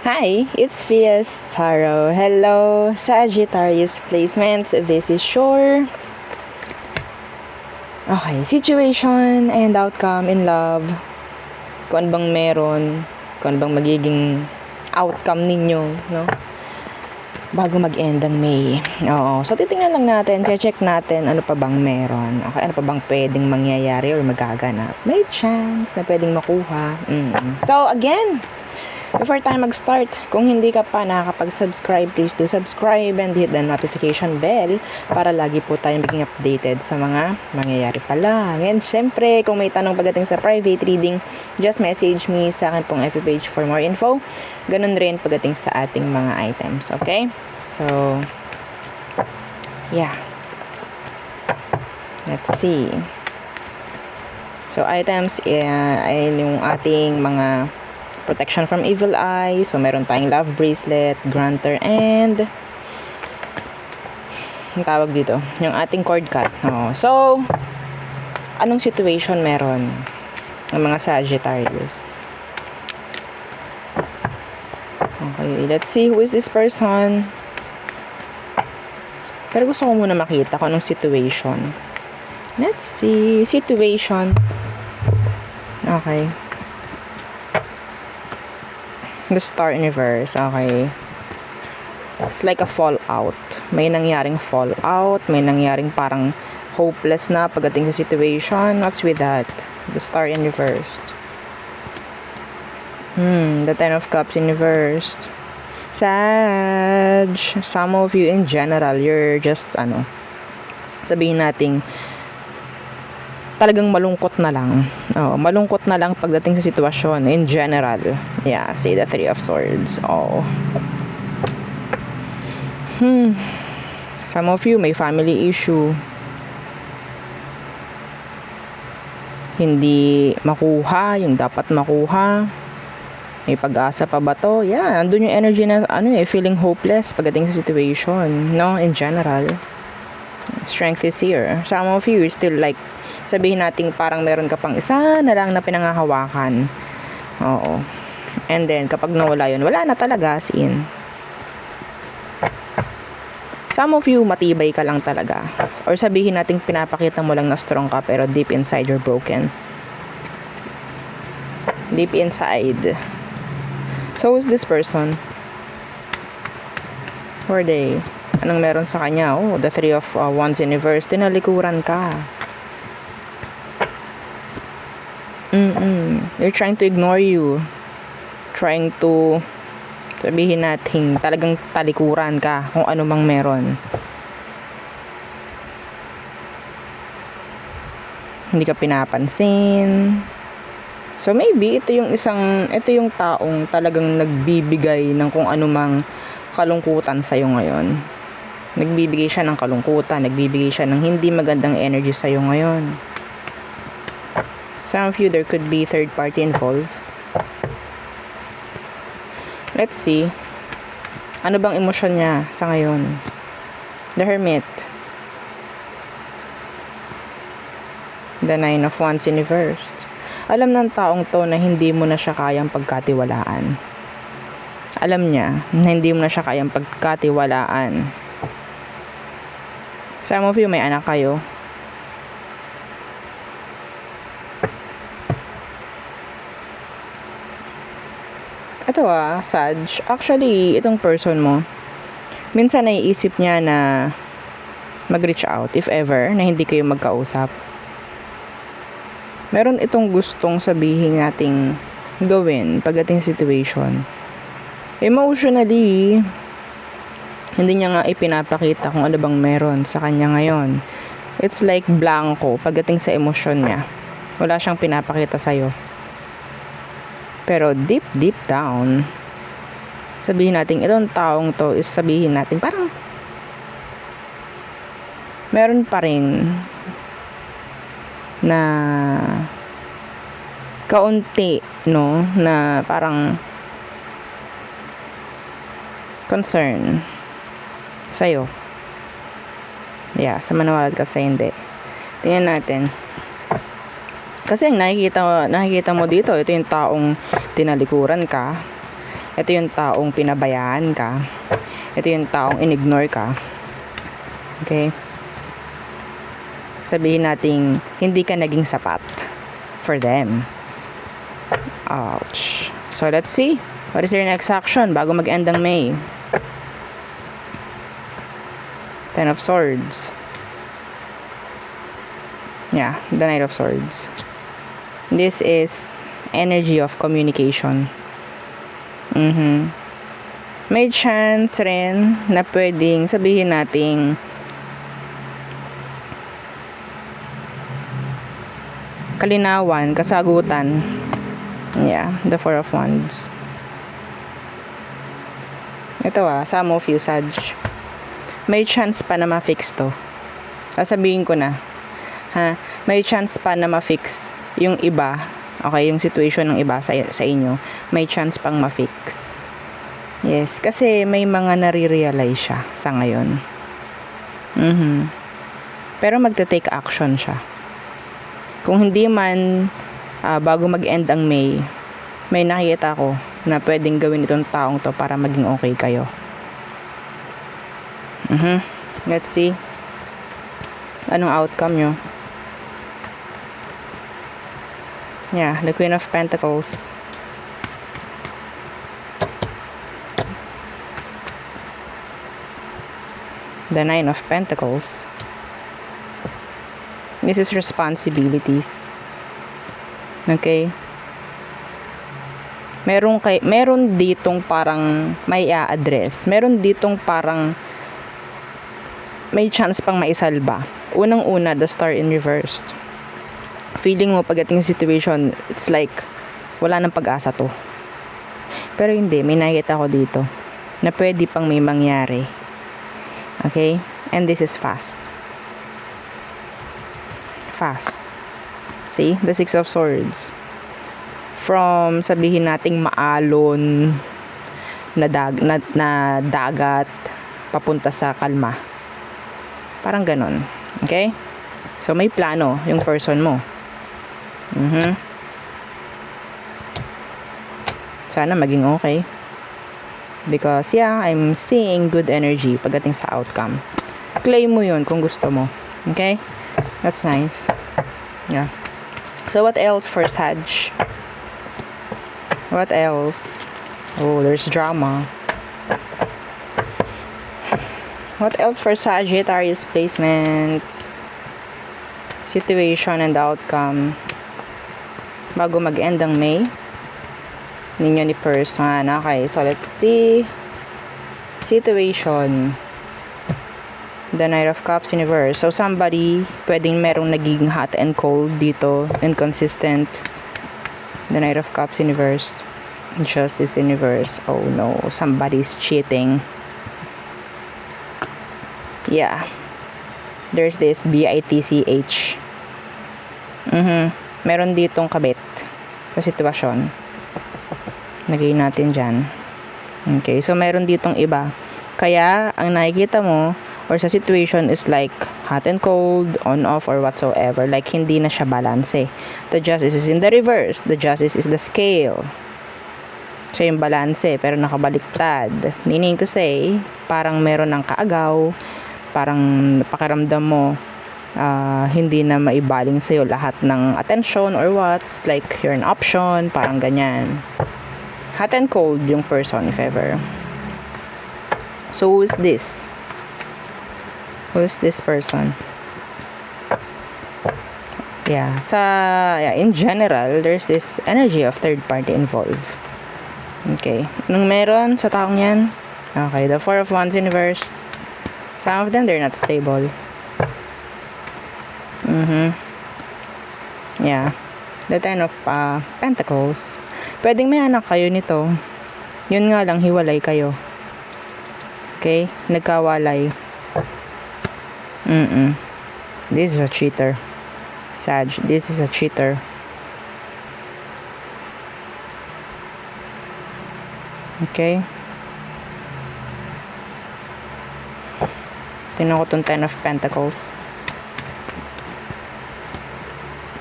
Hi, it's Vias Tarot. Hello, Sagittarius placements. This is Shore. Okay, situation and outcome in love. Kung ano bang meron, kung ano bang magiging outcome ninyo, no? Bago mag-end ang May. Oo, so titingnan lang natin, check natin ano pa bang meron. Okay, ano pa bang pwedeng mangyayari or magaganap. May chance na pwedeng makuha. So, again, before tayo mag-start, kung hindi ka pa nakakapag-subscribe, please do subscribe and hit the notification bell para lagi po tayong maging updated sa mga mangyayari pa lang. And syempre, kung may tanong pagdating sa private reading, just message me sa akin pong FB page for more info. Ganun rin pagdating sa ating mga items, okay? So, yeah. Let's see. So, items ay yung ating mga protection from evil eye. So, meron tayong love bracelet, granter, and ang tawag dito, yung ating cord cut. Oh. So, anong situation meron ng mga Sagittarius? Okay, let's see who is this person. Pero gusto ko muna makita kung anong situation. Let's see. Situation. Okay. The Star Universe. Okay. It's like a fallout. May nangyaring fallout. May nangyaring parang hopeless na pagdating sa situation. What's with that? The Star Universe. The Ten of Cups Universe. Sag. Some of you in general, you're just, sabihin nating, talagang malungkot na lang. Oh, malungkot na lang pagdating sa sitwasyon in general. Yeah, say the Three of Swords. Oh. Some of you may family issue. Hindi makuha yung dapat makuha. May pag-asa pa ba to? Yeah, andun yung energy na feeling hopeless pagdating sa situation, no, in general. Strength is here. Some of you still like, sabihin natin parang meron ka pang isa na lang na pinangahawakan. Oo. And then, kapag nawala yun, wala na talaga, as in. Some of you, matibay ka lang talaga. Or sabihin natin, pinapakita mo lang na strong ka, pero deep inside, you're broken. Deep inside. So, who's this person? Who are they? Anong meron sa kanya? Oh, the Three of Wands Universe. Tinalikuran ka. They're trying to ignore you. Trying to, sabihin natin, talagang talikuran ka kung ano mang meron. Hindi ka pinapansin. So maybe ito yung taong talagang nagbibigay ng kung ano mang kalungkutan sa iyo ngayon. Nagbibigay siya ng kalungkutan, nagbibigay siya ng hindi magandang energy sa iyo ngayon. Some of you, there could be third party involved. Let's see. Ano bang emosyon niya sa ngayon? The Hermit. The Nine of Wands Universe. Alam ng taong to na hindi mo na siya kayang pagkatiwalaan. Alam niya na hindi mo na siya kayang pagkatiwalaan. Some of you, may anak kayo. Ito Sag, actually, itong person mo, minsan naiisip niya na mag-reach out, if ever, na hindi kayo magkausap. Meron itong gustong sabihin nating gawin pagdating sa situation. Emotionally, hindi niya nga ipinapakita kung ano bang meron sa kanya ngayon. It's like blanco pagdating sa emosyon niya. Wala siyang pinapakita sa'yo. Pero deep down, sabihin natin, itong taong to is sabihin natin, parang meron pa rin na kaunti, no, na parang concern sa'yo. Yeah, sa manawalat ka sa hindi. Tingnan natin. Kasi nakikita mo dito, ito yung taong tinalikuran ka. Ito yung taong pinabayaan ka. Ito yung taong inignore ka. Okay? Sabihin nating hindi ka naging sapat for them. Ouch. So, let's see. What is your next action bago mag-end ang May? Ten of Swords. Yeah, the Knight of Swords. This is energy of communication. May chance rin na pwedeng sabihin nating kalinawan, kasagutan. Yeah, the Four of Wands. Ito some of you, Sag. May chance pa na ma-fix to. Sasabihin ko na. May chance pa na ma-fix yung iba. Okay, yung situation ng iba sa inyo. May chance pang ma-fix. Yes, kasi may mga nare-realize siya sa ngayon. Pero magte-take action siya. Kung hindi man bago mag-end ang May, may nakikita ko na pwedeng gawin itong taong to para maging okay kayo. Let's see. Anong outcome nyo? Yeah, the Queen of Pentacles. The Nine of Pentacles. This is responsibilities. Okay? Meron ditong parang may a-address. Meron ditong parang may chance pang maisalba. Unang-una, the Star in reversed. Feeling mo pagdating sa situation, it's like wala nang pag-asa to. Pero hindi, may nakita ko dito na pwede pang may mangyari. Okay? And this is fast. Fast. See? The Six of Swords. From sabihin nating maalon na dagat papunta sa kalma. Parang ganon. Okay? So, may plano yung person mo. Sana maging okay. Because, yeah, I'm seeing good energy pagdating sa outcome. Claim mo yun kung gusto mo. Okay? That's nice. Yeah. So, what else for Sag? What else? Oh, there's drama. What else for Sagittarius placements? Situation and outcome. Bago mag-end ang May. Ninyo ni person. Okay, so let's see. Situation. The Knight of Cups Universe. So somebody, pwedeng merong nagiging hot and cold dito. Inconsistent. The Knight of Cups Universe. Justice Universe. Oh no, somebody's cheating. Yeah. There's this BITCH. Meron ditong kabit sa sitwasyon. Lagay natin dyan. Okay, so meron ditong iba. Kaya, ang nakikita mo or sa situation is like hot and cold, on, off, or whatsoever. Like, hindi na siya balance. The Justice is in the reverse. The Justice is the scale. Siya yung balance, pero nakabaliktad. Meaning to say, parang meron ng kaagaw, parang pakiramdam mo, hindi na maibaling sa'yo lahat ng attention or what's like you're an option, parang ganyan. Hot and cold yung person, if ever. So, who is this? Who is this person? Yeah, in general, there's this energy of third party involved. Okay. Anong meron sa taong yan? Okay, the Four of Wands Universe. Some of them, they're not stable. Yeah. The Ten of Pentacles. Pwedeng may anak kayo nito. Yun nga lang, hiwalay kayo. Okay? Nagkawalay. This is a cheater. Sag, this is a cheater. Okay? Tingnan ko tong Ten of Pentacles.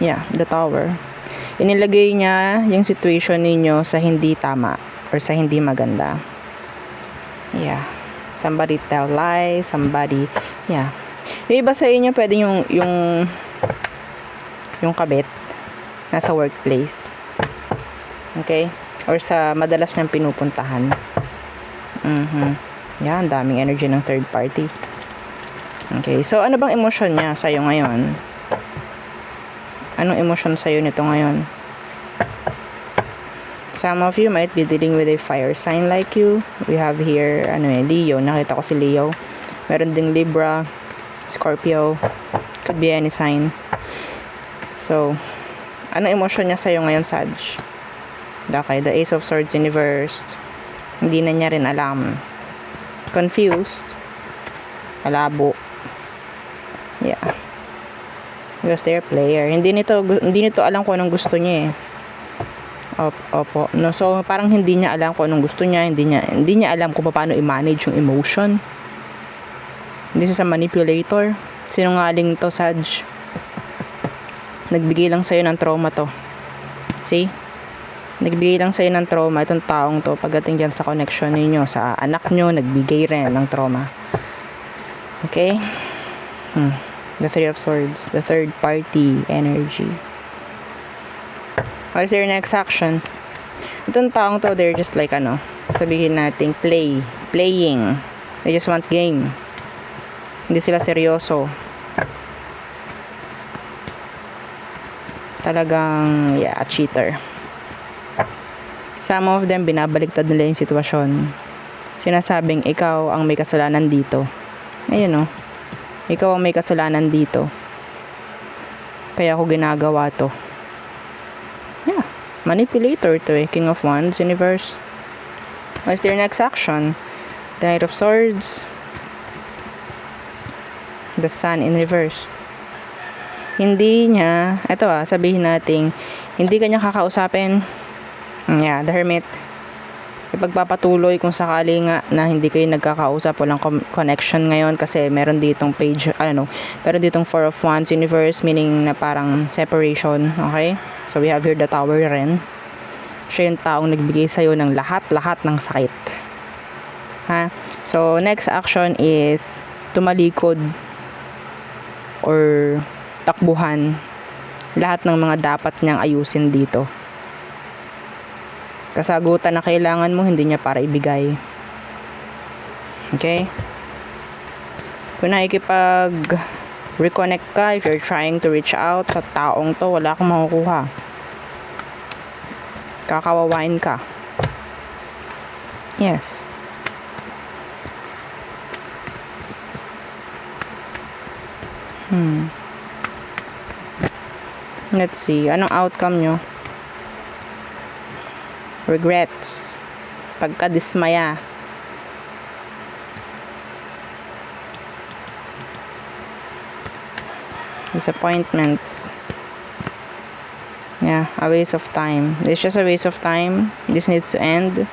Yeah, the Tower. Inilagay niya yung situation ninyo sa hindi tama. or sa hindi maganda. Yeah. Somebody tell lies, somebody, yeah. Yung iba sa inyo, pwede yung kabit nasa workplace. Okay? Or sa madalas niyang pinupuntahan. Yan, daming energy ng third party. Okay, so ano bang emosyon niya sa'yo ngayon? Anong emosyon sa'yo nito ngayon? Some of you might be dealing with a fire sign like you. We have here, Leo. Nakita ko si Leo. Meron ding Libra, Scorpio. Could be any sign. So, ano emosyon niya sa'yo ngayon, Sag? Okay, the Ace of Swords Universe. Hindi na niya rin alam. Confused. Malabo. Yeah. Because they're player. Hindi nito alam kung anong gusto niya eh. Opo. No, so parang hindi niya alam kung anong gusto niya, hindi niya alam kung paano i-manage yung emotion. Hindi siya sa manipulator. Sinungaling to, Sag. Nagbigay lang sa'yo ng trauma to. See? Nagbigay lang sa'yo ng trauma itong taong to pagdating dyan sa connection ninyo. Sa anak nyo, nagbigay rin ng trauma. Okay? The Three of Swords. The third party energy. What is their next action? Itong taong to, they're just like, sabihin natin, playing. They just want game. Hindi sila seryoso. Talagang, cheater. Some of them, binabaliktad nila yung sitwasyon. Sinasabing, ikaw ang may kasalanan dito. Ayun, ikaw ang may kasalanan dito. Kaya ako ginagawa to. Yeah. Manipulator to eh. King of Wands, Universe. What's their next action? The Knight of Swords. The Sun in reverse. Hindi niya, sabihin natin, hindi kanya kakausapin. Yeah, the Hermit. Ipagpapatuloy kung sakali nga na hindi kayo nagkakausap, walang connection ngayon kasi meron ditong page, meron ditong Four of Wands Universe, meaning na parang separation, okay? So we have here the Tower rin. Siya yung taong nagbigay sa'yo ng lahat ng sakit. Ha? So next action is tumalikod or takbuhan lahat ng mga dapat niyang ayusin dito. Kasagutan na kailangan mo, hindi niya para ibigay. Okay? Kung nakikipag-reconnect ka, if you're trying to reach out sa taong to, wala kang makukuha. Kakawawain ka. Yes. Let's see. Anong outcome nyo? Regrets. Pagkadismaya. Disappointments. Yeah, a waste of time. It's just a waste of time. This needs to end.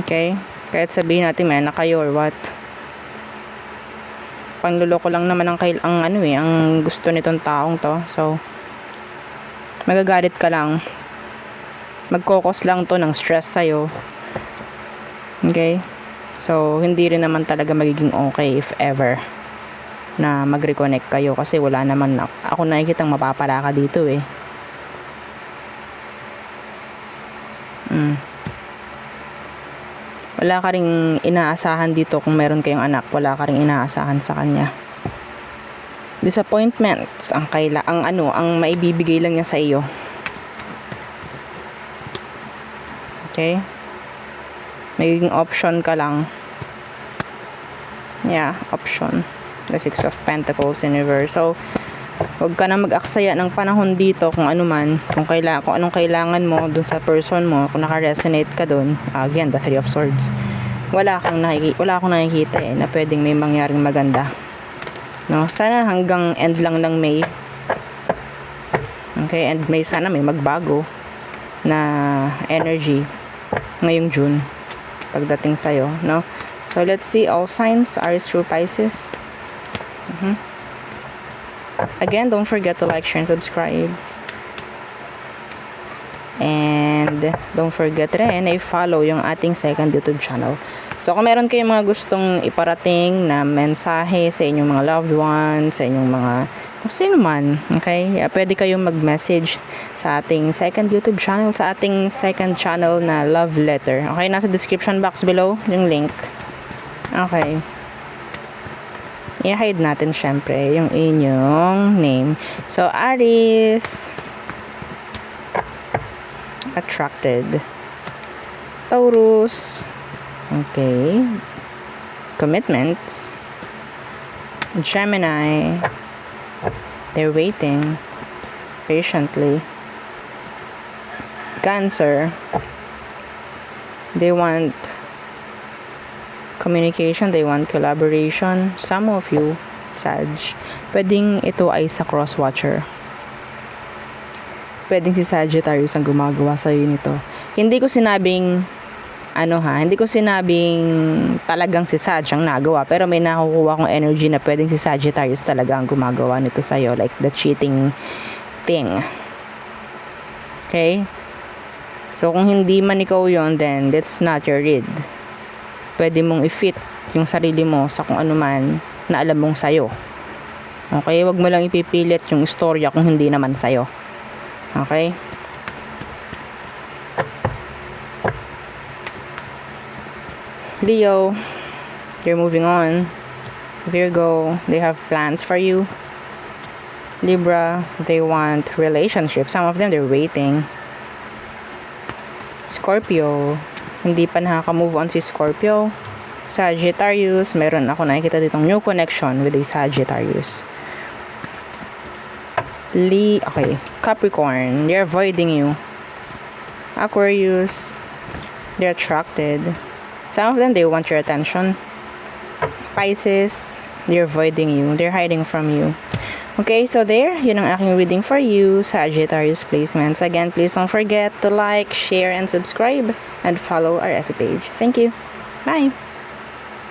Okay? Kahit sabihin natin may anak kayo or what. Pangluloko lang naman ang gusto nitong taong to. So, magagalit ka lang. Magkokos lang to ng stress sa'yo. Okay? So, hindi rin naman talaga magiging okay if ever na mag-reconnect kayo kasi wala naman ako nakikitang mapapala ka dito eh. Wala ka ring inaasahan dito kung meron kayong anak. Wala ka ring inaasahan sa kanya. Disappointments ang maibibigay lang niya sa iyo. Okay? Magiging option ka lang. Yeah, option. The Six of Pentacles Universe. So, huwag ka na mag-aksaya ng panahon dito kung ano man, kung anong kailangan mo dun sa person mo, kung naka-resonate ka dun. Again, the Three of Swords. Wala akong nakikita na pwedeng may mangyaring maganda. No? Sana hanggang end lang ng May. Okay, and May sana may magbago na energy ngayong June pagdating sa'yo, no? So, let's see all signs, Aries through Pisces. Again, don't forget to like, share, and subscribe. And And don't forget rin na i-follow yung ating second YouTube channel. So kung meron kayong mga gustong iparating na mensahe sa inyong mga loved ones, sa inyong mga kung sino man, okay? Pwede kayong mag-message sa ating second YouTube channel, sa ating second channel na Love Letter. Okay, nasa description box below yung link. Okay. I-hide natin syempre yung inyong name. So, Aries. Attracted. Taurus. Okay. Commitments. Gemini. They're waiting patiently. Cancer. They want communication, they want collaboration. Some of you, Sag, pwedeng ito ay sa cross-watcher. Pwedeng si Sagittarius ang gumagawa sa'yo nito. Hindi ko sinabing hindi ko sinabing talagang si Sag ang nagawa, pero may nakukuha kong energy na pwedeng si Sagittarius talaga ang gumagawa nito sa'yo, like the cheating thing. Okay? So, kung hindi man ikaw yon, then that's not your read. Pwede mong i-fit yung sarili mo sa kung ano man na alam mong sayo. Okay? Wag mo lang ipipilit yung istorya kung hindi naman sayo. Okay? Leo, you're moving on. Virgo, they have plans for you. Libra, they want relationship. Some of them, they're waiting. Scorpio, hindi pa nakaka-move on si Scorpio. Sagittarius, meron ako nakikita ditong new connection with a Sagittarius. Okay. Capricorn, they're avoiding you. Aquarius, they're attracted. Some of them, they want your attention. Pisces, they're avoiding you. They're hiding from you. Okay, so there, yun ang aking reading for you, Sagittarius placements. Again, please don't forget to like, share, and subscribe, and follow our FB page. Thank you. Bye!